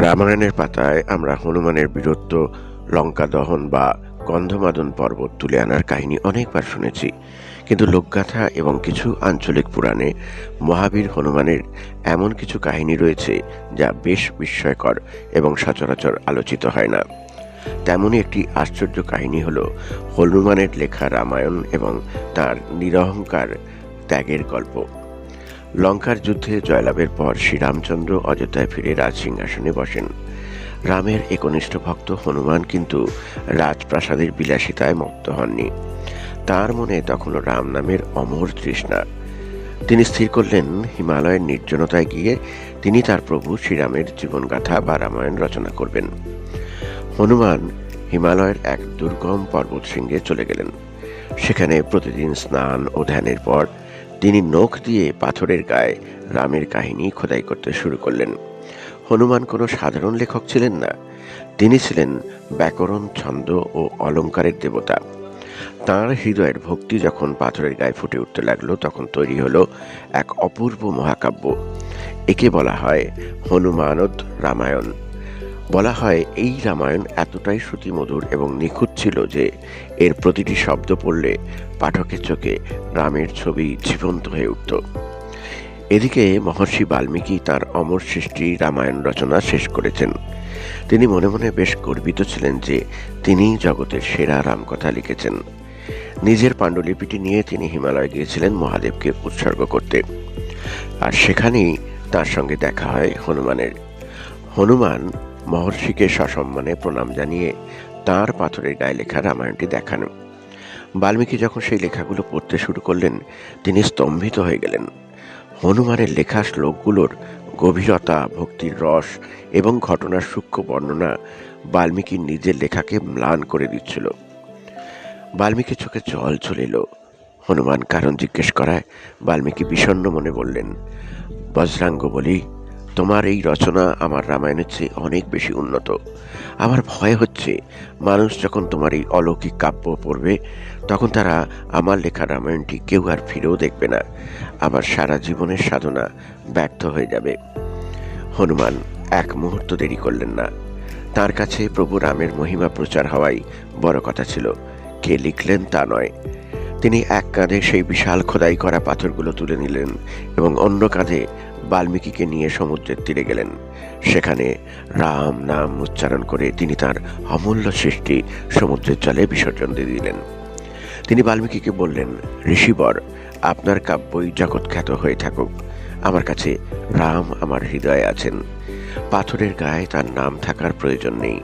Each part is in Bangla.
রামায়ণের পাতায় আমরা হনুমানের বীরত্ব, লঙ্কা দহন বা গন্ধমাদন পর্বত তুলে আনার কাহিনী অনেকবার শুনেছি, কিন্তু লোকগাথা এবং কিছু আঞ্চলিক পুরাণে মহাবীর হনুমানের এমন কিছু কাহিনী রয়েছে যা বেশ বিস্ময়কর এবং সচরাচর আলোচিত হয় না। তেমনই একটি আশ্চর্য কাহিনী হল হনুমানের লেখা রামায়ণ এবং তার নিরহংকার ত্যাগের গল্প। লঙ্কার যুদ্ধে জয়লাভের পর শ্রীরামচন্দ্র অযোধ্যায় ফিরে রাজসিংহাসনে বসেন। রামের একনিষ্ঠ ভক্ত হনুমান কিন্তু রাজপ্রাসাদের বিলাসিতায় মত্ত হননি। তার মনে তখনও রাম নামের অমর তৃষ্ণা। তিনি স্থির করলেন হিমালয়ের নির্জনতায় গিয়ে তিনি তার প্রভু শ্রীরামের জীবনগাথা বা রামায়ণ রচনা করবেন। হনুমান হিমালয়ের এক দুর্গম পর্বত শৃঙ্গে চলে গেলেন। সেখানে প্রতিদিন স্নান ও ধ্যানের পর তিনি নখ দিয়ে পাথরের গায়ে রামের কাহিনী খোদাই করতে শুরু করলেন। হনুমান কোনো সাধারণ লেখক ছিলেন না, তিনি ছিলেন ব্যাকরণ, ছন্দ ও অলঙ্কারের দেবতা। তাঁর হৃদয়ের ভক্তি যখন পাথরের গায়ে ফুটে উঠতে লাগলো, তখন তৈরি হলো এক অপূর্ব মহাকাব্য। একে বলা হয় হনুমানদ রামায়ণ। বলা হয় এই রামায়ণ এতটাই শ্রুতিমধুর এবং নিখুঁত ছিল যে এর প্রতিটি শব্দ পড়লে পাঠকের চোখে রামের ছবি জীবন্ত হয়ে উঠত। এদিকে মহর্ষি বাল্মীকি তার অমর সৃষ্টি রামায়ণ রচনা শেষ করেছেন। তিনি মনে মনে বেশ গর্বিত ছিলেন যে তিনি জগতের সেরা রামকথা লিখেছেন। নিজের পাণ্ডুলিপিটি নিয়ে তিনি হিমালয় গিয়েছিলেন মহাদেবকে উৎসর্গ করতে, আর সেখানেই তার সঙ্গে দেখা হয় হনুমানের। হনুমান মহর্ষিকে সসম্মানে প্রণাম জানিয়ে তাঁর পাথরের গায়ে লেখা রামায়ণটি দেখান। বাল্মীকি যখন সেই লেখাগুলো পড়তে শুরু করলেন, তিনি স্তম্ভিত হয়ে গেলেন। হনুমানের লেখা শ্লোকগুলোর গভীরতা, ভক্তির রস এবং ঘটনার সূক্ষ্ম বর্ণনা বাল্মীকির নিজের লেখাকে ম্লান করে দিচ্ছিল। বাল্মীকির চোখে জল চলে এলো। হনুমান কারণ জিজ্ঞেস করায় বাল্মীকি বিষণ্ণ মনে বললেন, বজ্রাঙ্গ বলি, তোমার এই রচনা আমার রামায়ণের চেয়ে অনেক বেশি উন্নত। আমার ভয় হচ্ছে মানুষ যখন তোমার এই অলৌকিক কাব্য পড়বে, তখন তারা আমার লেখা রামায়ণটি কেউ আর ফিরেও দেখবে না। আমার সারা জীবনের সাধনা ব্যর্থ হয়ে যাবে। হনুমান এক মুহূর্ত দেরি করলেন না। তার কাছে প্রভু রামের মহিমা প্রচার হওয়াই বড় কথা ছিল, কে লিখলেন তা নয়। তিনি এক কাঁধে সেই বিশাল খোদাই করা পাথরগুলো তুলে নিলেন এবং অন্য কাঁধে বাল্মীকিকে নিয়ে সমুদ্রের তীরে গেলেন। সেখানে রাম নাম উচ্চারণ করে তিনি তার অমূল্য সৃষ্টি সমুদ্রের জলে বিসর্জন দিয়ে দিলেন। তিনি বাল্মীকিকে বললেন, ঋষিবর, আপনার কাব্যই জগৎ খ্যাত হয়ে থাকুক। আমার কাছে রাম আমার হৃদয়ে আছেন, পাথরের গায়ে তার নাম থাকার প্রয়োজন নেই।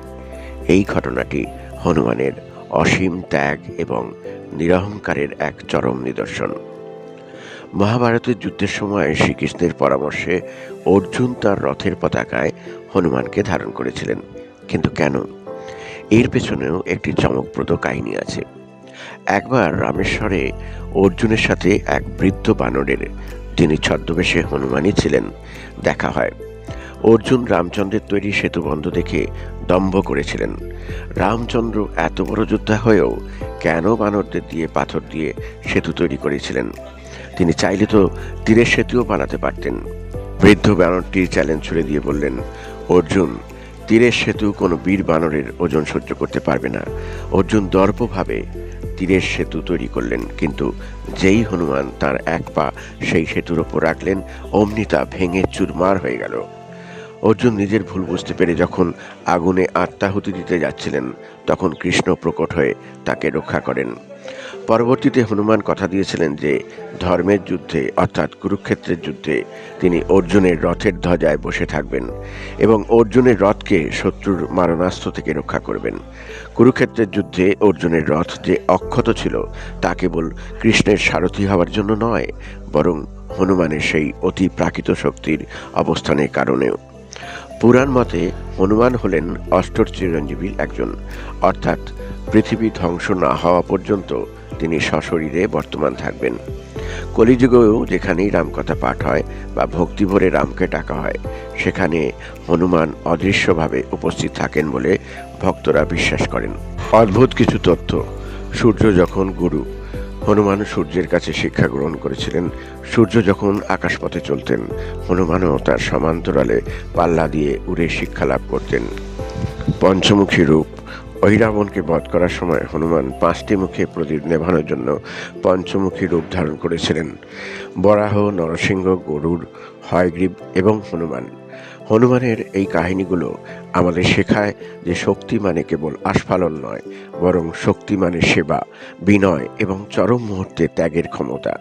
এই ঘটনাটি হনুমানের অসীম ত্যাগ এবং নিরহংকারের এক চরম নিদর্শন। মহাভারতের যুদ্ধের সময় শ্রীকৃষ্ণের পরামর্শে অর্জুন তার রথের পতাকায় হনুমানকে ধারণ করেছিলেন। কিন্তু কেন? এর পেছনেও একটি চমকপ্রদ কাহিনী আছে। একবার রামেশ্বরে অর্জুনের সাথে এক বৃদ্ধ বানরের, যিনি ছদ্মবেশে হনুমানই ছিলেন, দেখা হয়। অর্জুন রামচন্দ্রের তৈরি সেতুবন্ধ দেখে দম্ভ করেছিলেন। রামচন্দ্র এত বড় যোদ্ধা হয়েও কেন বানরদের দিয়ে পাথর দিয়ে সেতু তৈরি করেছিলেন? তিনি চাইলে তো তীরের সেতুও বানাতে পারতেন। বৃদ্ধ বানরটি চ্যালেঞ্জ ছুড়ে দিয়ে বললেন, অর্জুন, তীরের সেতু কোনো বীর বানরের ওজন সহ্য করতে পারবে না। অর্জুন দর্পভাবে তীরের সেতু তৈরি করলেন, কিন্তু যেই হনুমান তার এক পা সেই সেতুর ওপর রাখলেন, অমনি তা ভেঙে চুরমার হয়ে গেল। অর্জুন নিজের ভুল বুঝতে পেরে যখন আগুনে আত্মাহুতি দিতে যাচ্ছিলেন, তখন কৃষ্ণ প্রকট হয়ে তাকে রক্ষা করেন। পরবর্তীতে হনুমান কথা দিয়েছিলেন যে ধর্মের যুদ্ধে, অর্থাৎ কুরুক্ষেত্রের যুদ্ধে, তিনি অর্জুনের রথের ধ্বজায় বসে থাকবেন এবং অর্জুনের রথকে শত্রুর মারণাস্ত্র থেকে রক্ষা করবেন। কুরুক্ষেত্রের যুদ্ধে অর্জুনের রথ যে অক্ষত ছিল, তা কেবল কৃষ্ণের সারথি হওয়ার জন্য নয়, বরং হনুমানের সেই অতি প্রাকৃত শক্তির অবস্থানের কারণেও। পুরাণ মতে হনুমান হলেন অষ্টর চিরঞ্জীবীর একজন, অর্থাৎ পৃথিবী ধ্বংস না হওয়া পর্যন্ত তিনি সশরীরে বর্তমান থাকবেন। কলিযুগেও যেখানেই রামকথা পাঠ হয় বা ভক্তিভরে রামকে ডাকা হয়, সেখানে হনুমান অদৃশ্যভাবে উপস্থিত থাকেন বলে ভক্তরা বিশ্বাস করেন। অদ্ভুত কিছু তথ্য। সূর্য যখন গুরু, হনুমান সূর্যের কাছে শিক্ষা গ্রহণ করেছিলেন। সূর্য যখন আকাশপথে চলতেন, হনুমানও তার সমান্তরালে পাল্লা দিয়ে উড়ে শিক্ষা লাভ করতেন। পঞ্চমুখী রূপ। ঐরাবণকে বধ করার সময় হনুমান 5টি মুখে প্রদীপ নেভানোর জন্য পঞ্চমুখী রূপ ধারণ করেছিলেন। বরাহ, নরসিংহ, গরুড়, হয়গ্রীব এবং হনুমান। হনুমানের এই কাহিনীগুলো আমাদের শেখায় যে শক্তি মানে কেবল আস্ফালন নয়, বরং শক্তি মানে সেবা, বিনয় এবং চরম মুহূর্তে ত্যাগের ক্ষমতা।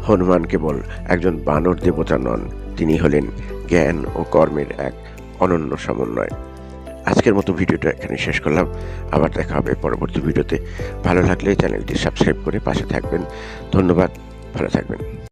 হনুমান কেবল একজন বানর দেবতা নন, তিনি হলেন জ্ঞান ও কর্মের এক অনন্য সমন্বয়। আজকের মতো ভিডিওটা এখানে শেষ করলাম। আবার দেখা হবে পরবর্তী ভিডিওতে। ভালো লাগলে চ্যানেলটি সাবস্ক্রাইব করে পাশে থাকবেন। ধন্যবাদ, ভালো থাকবেন।